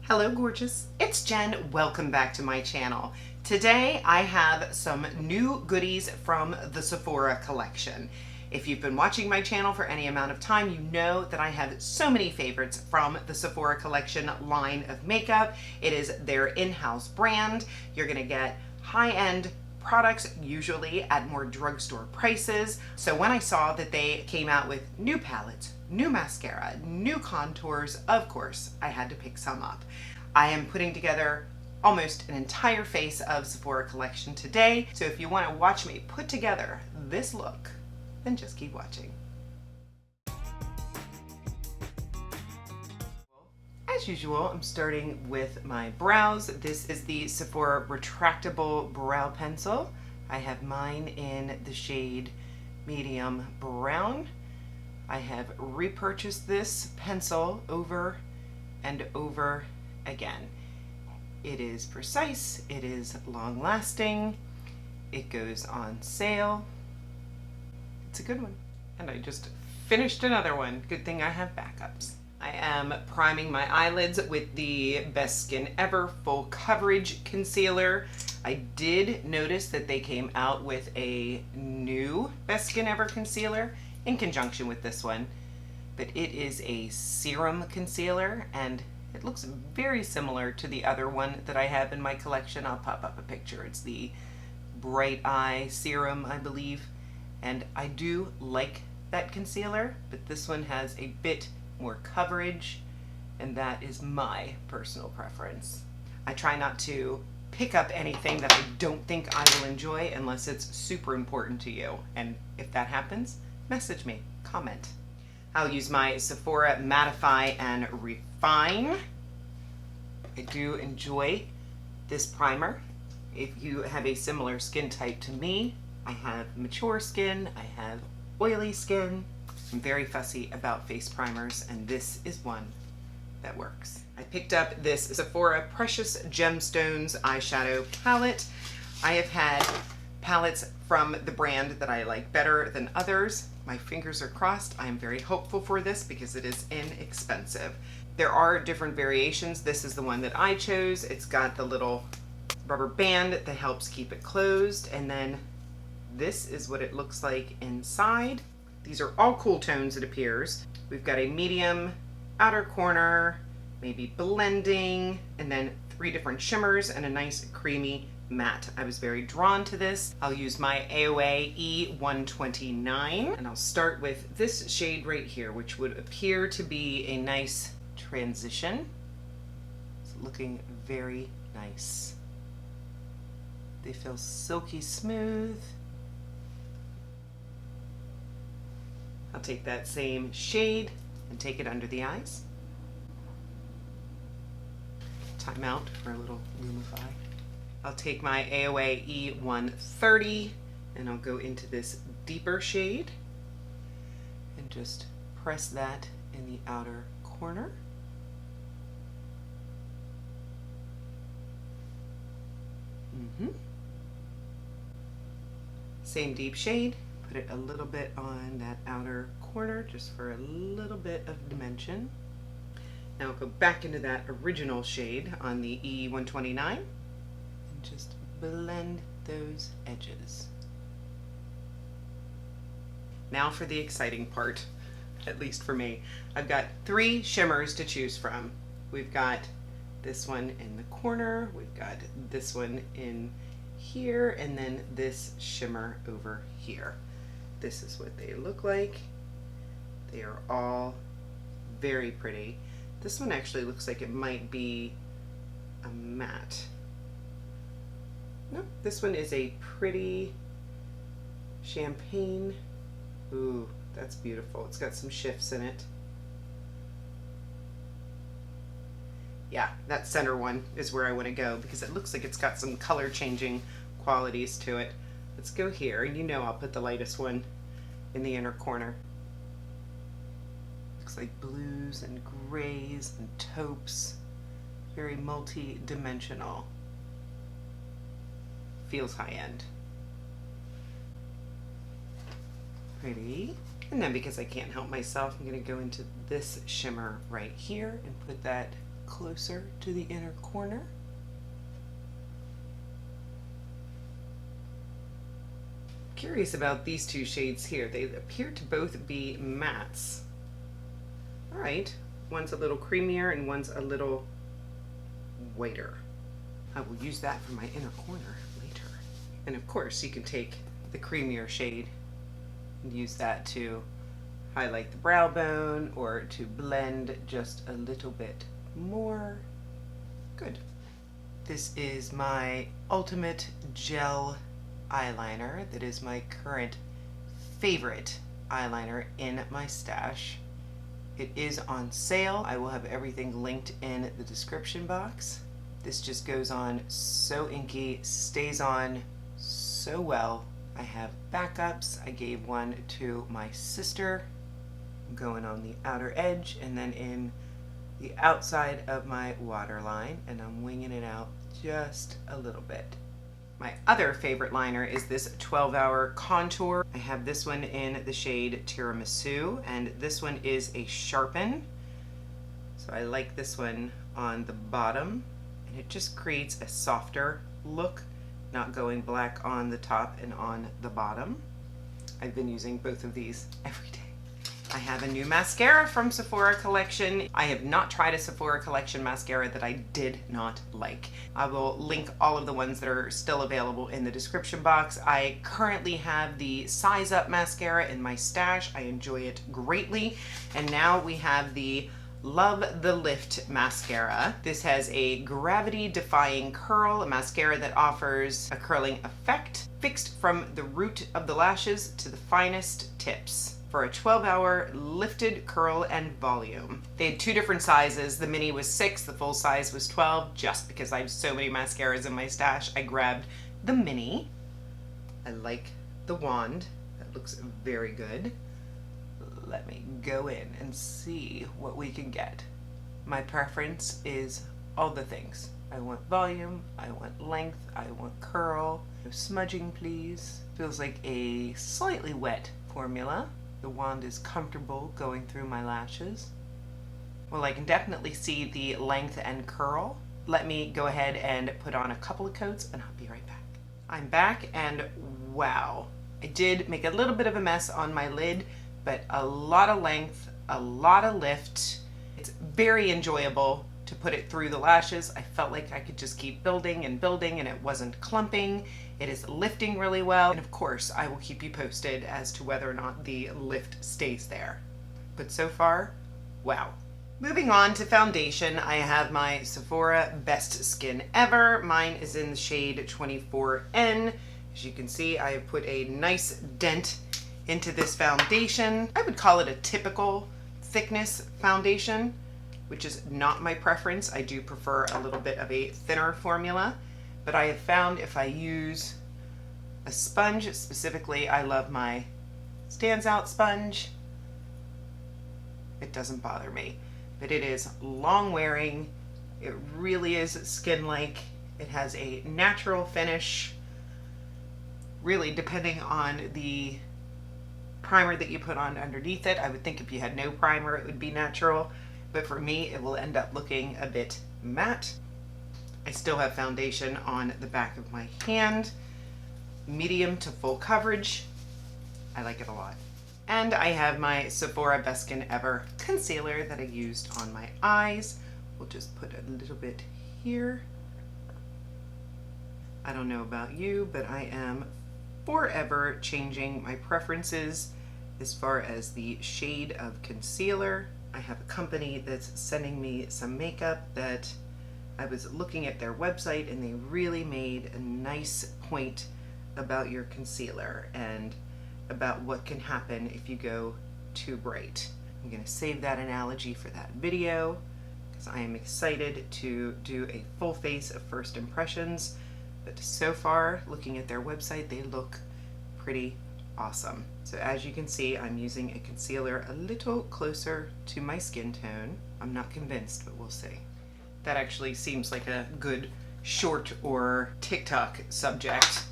Hello gorgeous, it's Jen. Welcome back to my channel. Today I have some new goodies from the Sephora collection. If you've been watching my channel for any amount of time, you know that I have so many favorites from the Sephora collection line of makeup. It is their in-house brand. You're gonna get high-end products usually at more drugstore prices. So when I saw that they came out with new palettes, new mascara, new contours, of course, I had to pick some up. I am putting together almost an entire face of Sephora collection today. So if you want to watch me put together this look, then just keep watching. As usual, I'm starting with my brows. This is the Sephora retractable brow pencil. I have mine in the shade medium brown. I have repurchased this pencil over and over again. It is precise, it is long lasting, it goes on sale. It's a good one. And I just finished another one. Good thing I have backups. I am priming my eyelids with the Best Skin Ever Full Coverage Concealer. I did notice that they came out with a new Best Skin Ever concealer in conjunction with this one, but it is a serum concealer and it looks very similar to the other one that I have in my collection. I'll pop up a picture. It's the Bright Eye Serum, I believe, and I do like that concealer, but this one has a bit more coverage, and that is my personal preference. I try not to pick up anything that I don't think I will enjoy unless it's super important to you, and if that happens, message me, comment. I'll use my Sephora Mattify and Refine. I do enjoy this primer. If you have a similar skin type to me, I have mature skin, I have oily skin. I'm very fussy about face primers, and this is one that works. I picked up this Sephora Precious Gemstones eyeshadow palette. I have had palettes from the brand that I like better than others. My fingers are crossed. I am very hopeful for this because it is inexpensive. There are different variations. This is the one that I chose. It's got the little rubber band that helps keep it closed, and then this is what it looks like inside. These are all cool tones, it appears. We've got a medium outer corner, maybe blending, and then 3 different shimmers and a nice creamy matte. I was very drawn to this. I'll use my AOA E129, and I'll start with this shade right here, which would appear to be a nice transition. It's looking very nice. They feel silky smooth. I'll take that same shade and take it under the eyes. Time out for a little lumify. I'll take my AOA E130 and I'll go into this deeper shade and just press that in the outer corner. Same deep shade. Put it a little bit on that outer corner just for a little bit of dimension. Now I'll go back into that original shade on the E129 and just blend those edges. Now for the exciting part, at least for me. I've got 3 shimmers to choose from. We've got this one in the corner, we've got this one in here, and then this shimmer over here. This is what they look like. They are all very pretty. This one actually looks like it might be a matte. Nope, this one is a pretty champagne. Ooh, that's beautiful. It's got some shifts in it. Yeah, that center one is where I want to go because it looks like it's got some color changing qualities to it. Let's go here, and you know I'll put the lightest one in the inner corner. Looks like blues and grays and taupes. Very multi-dimensional. Feels high-end. Pretty. And then because I can't help myself, I'm going to go into this shimmer right here and put that closer to the inner corner. Curious about these two shades here. They appear to both be mattes. All right, one's a little creamier and one's a little whiter. I will use that for my inner corner later. And of course, you can take the creamier shade and use that to highlight the brow bone or to blend just a little bit more. Good. This is my Ultimate Gel eyeliner. That is my current favorite eyeliner in my stash. It is on sale. I will have everything linked in the description box. This just goes on so inky, stays on so well. I have backups. I gave one to my sister. I'm going on the outer edge and then in the outside of my waterline, and I'm winging it out just a little bit. My other favorite liner is this 12-Hour Contour. I have this one in the shade Tiramisu, and this one is a sharpen. So I like this one on the bottom, and it just creates a softer look, not going black on the top and on the bottom. I've been using both of these every day. I have a new mascara from Sephora Collection. I have not tried a Sephora Collection mascara that I did not like. I will link all of the ones that are still available in the description box. I currently have the Size Up mascara in my stash. I enjoy it greatly. And now we have the Love the Lift mascara. This has a gravity defying curl, a mascara that offers a curling effect fixed from the root of the lashes to the finest tips for a 12-hour lifted curl and volume. They had two different sizes. The mini was 6, the full size was 12. Just because I have so many mascaras in my stash, I grabbed the mini. I like the wand. That looks very good. Let me go in and see what we can get. My preference is all the things. I want volume, I want length, I want curl. No smudging, please. Feels like a slightly wet formula. The wand is comfortable going through my lashes. Well, I can definitely see the length and curl. Let me go ahead and put on a couple of coats and I'll be right back. I'm back and wow. I did make a little bit of a mess on my lid, but a lot of length, a lot of lift. It's very enjoyable to put it through the lashes. I felt like I could just keep building and building and it wasn't clumping. It is lifting really well. And of course, I will keep you posted as to whether or not the lift stays there. But so far, wow. Moving on to foundation, I have my Sephora Best Skin Ever. Mine is in the shade 24N. As you can see, I have put a nice dent into this foundation. I would call it a typical thickness foundation, which is not my preference. I do prefer a little bit of a thinner formula, but I have found if I use a sponge, specifically I love my Stands Out sponge, it doesn't bother me. But it is long wearing, it really is skin-like, it has a natural finish, really depending on the primer that you put on underneath it. I would think if you had no primer it would be natural, but for me it will end up looking a bit matte. I still have foundation on the back of my hand, medium to full coverage. I like it a lot. And I have my Sephora Best Skin Ever concealer that I used on my eyes. We'll just put a little bit here. I don't know about you, but I am forever changing my preferences as far as the shade of concealer. I have a company that's sending me some makeup that I was looking at their website and they really made a nice point about your concealer and about what can happen if you go too bright. I'm going to save that analogy for that video because I am excited to do a full face of first impressions, but so far looking at their website they look pretty awesome. So as you can see, I'm using a concealer a little closer to my skin tone. I'm not convinced, but we'll see. That actually seems like a good short or TikTok subject,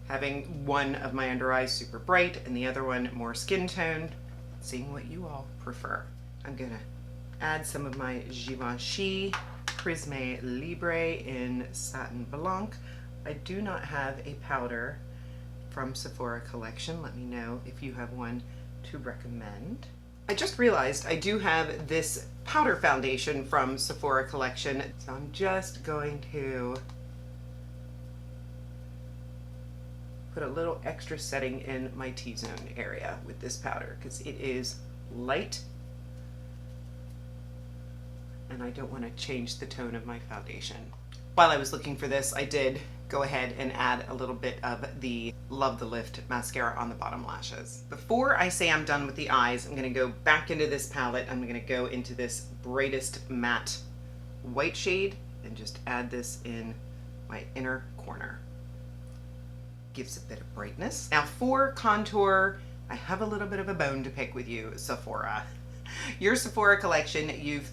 having one of my under eyes super bright and the other one more skin toned, seeing what you all prefer. I'm gonna add some of my Givenchy Prisme Libre in Satin Blanc. I do not have a powder from Sephora collection. Let me know if you have one to recommend. I just realized I do have this powder foundation from Sephora collection, so I'm just going to put a little extra setting in my T-zone area with this powder because it is light and I don't want to change the tone of my foundation. While I was looking for this, I did go ahead and add a little bit of the Love the Lift mascara on the bottom lashes. Before I say I'm done with the eyes, I'm going to go back into this palette. I'm going to go into this brightest matte white shade and just add this in my inner corner. Gives a bit of brightness. Now for contour, I have a little bit of a bone to pick with you, Sephora. Your Sephora collection, you've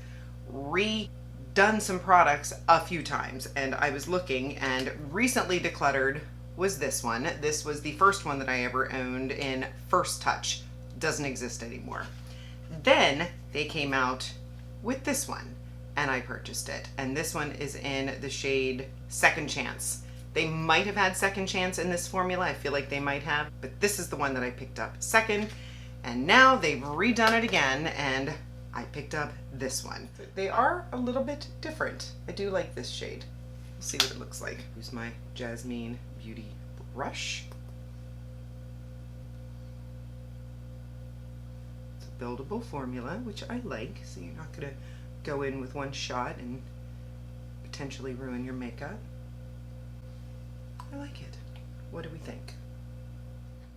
redone some products a few times, and I was looking, and recently decluttered was this one. This was the first one that I ever owned in First Touch. Doesn't exist anymore. Then they came out with this one and I purchased it, and this one is in the shade Second Chance. They might have had Second Chance in this formula. I feel like they might have, but this is the one that I picked up second, and now they've redone it again and I picked up this one. They are a little bit different. I do like this shade. We'll see what it looks like. Use my JennDBeauty brush. It's a buildable formula, which I like, so you're not gonna go in with one shot and potentially ruin your makeup. I like it. What do we think?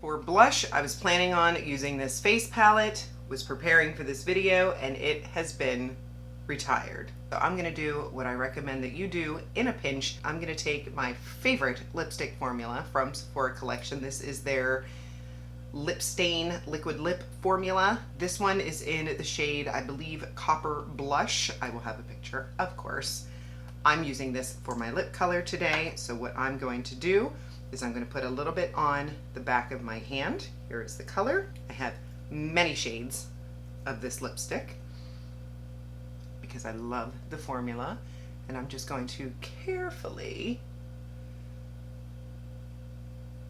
For blush, I was planning on using this face palette, was preparing for this video, and it has been retired. So I'm gonna do what I recommend that you do in a pinch. I'm gonna take my favorite lipstick formula from Sephora collection. This is their Lip Stain Liquid Lip formula. This one is in the shade, I believe, Copper Blush. I will have a picture, of course. I'm using this for my lip color today, so what I'm going to do is I'm going to put a little bit on the back of my hand. Here is the color. I have many shades of this lipstick because I love the formula, and I'm just going to carefully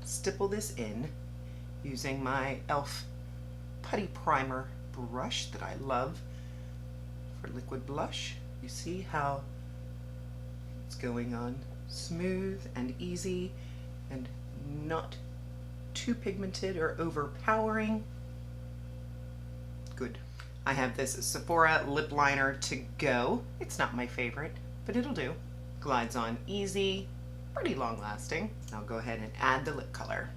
stipple this in using my e.l.f. Putty Primer brush that I love for liquid blush. You see how it's going on smooth and easy and not too pigmented or overpowering. Good. I have this Sephora lip liner to go. It's not my favorite, but it'll do. Glides on easy, pretty long lasting. I'll go ahead and add the lip color.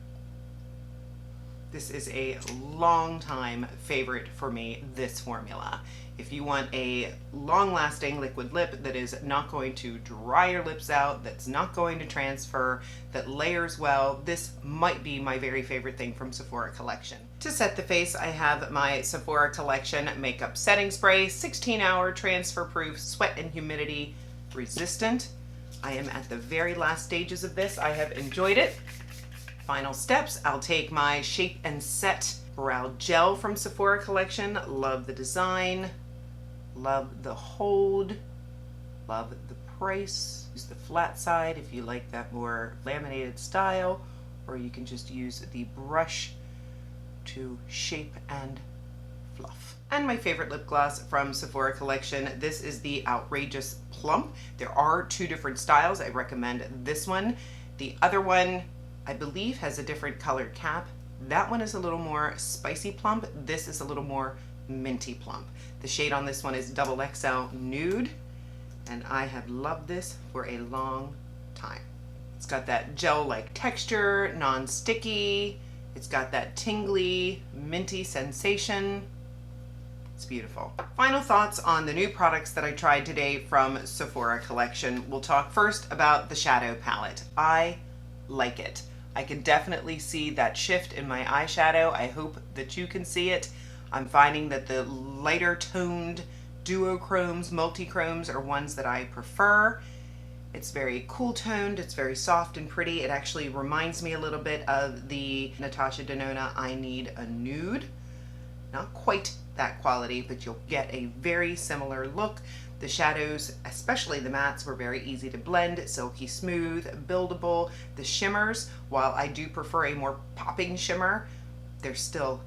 This is a long time favorite for me, this formula. If you want a long-lasting liquid lip that is not going to dry your lips out, that's not going to transfer, that layers well, this might be my very favorite thing from Sephora collection. To set the face, I have my Sephora collection makeup setting spray, 16-hour transfer-proof, sweat and humidity resistant. I am at the very last stages of this. I have enjoyed it. Final steps, I'll take my Shape and Set Brow Gel from Sephora collection. Love the design, love the hold, love the price. Use the flat side if you like that more laminated style, or you can just use the brush to shape and fluff. And my favorite lip gloss from Sephora collection, this is the Outrageous Plump. There are two different styles. I recommend this one. The other one, I believe, has a different colored cap. That one is a little more spicy plump. This is a little more minty plump. The shade on this one is XXL Nude, and I have loved this for a long time. It's got that gel-like texture, non-sticky. It's got that tingly, minty sensation. It's beautiful. Final thoughts on the new products that I tried today from Sephora collection. We'll talk first about the shadow palette. I like it. I can definitely see that shift in my eyeshadow. I hope that you can see it. I'm finding that the lighter toned duochromes, multichromes are ones that I prefer. It's very cool toned, it's very soft and pretty. It actually reminds me a little bit of the Natasha Denona I Need a Nude. Not quite that quality, but you'll get a very similar look. The shadows, especially the mattes, were very easy to blend, silky smooth, buildable. The shimmers, while I do prefer a more popping shimmer, they're still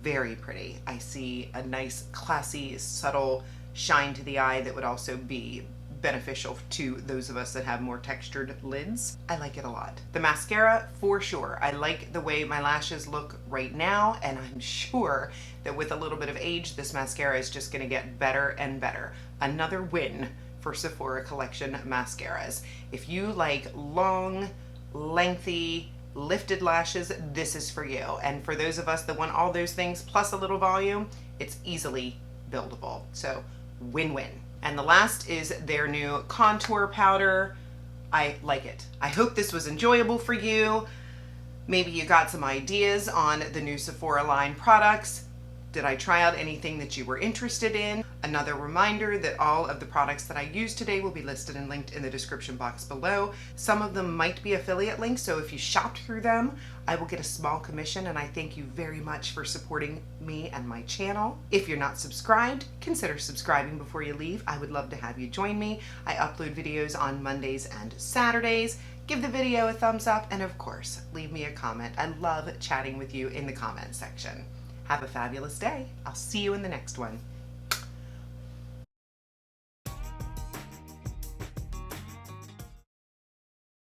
very pretty. I see a nice, classy, subtle shine to the eye that would also be beneficial to those of us that have more textured lids. I like it a lot. The mascara, for sure. I like the way my lashes look right now, and I'm sure that with a little bit of age, this mascara is just gonna get better and better. Another win for Sephora Collection mascaras. If you like long, lengthy, lifted lashes, this is for you. And for those of us that want all those things plus a little volume, it's easily buildable. So win-win. And the last is their new contour powder. I like it. I hope this was enjoyable for you. Maybe you got some ideas on the new Sephora line products. Did I try out anything that you were interested in? Another reminder that all of the products that I used today will be listed and linked in the description box below. Some of them might be affiliate links, so if you shopped through them, I will get a small commission, and I thank you very much for supporting me and my channel. If you're not subscribed, consider subscribing before you leave. I would love to have you join me. I upload videos on Mondays and Saturdays. Give the video a thumbs up, and of course, leave me a comment. I love chatting with you in the comment section. Have a fabulous day. I'll see you in the next one.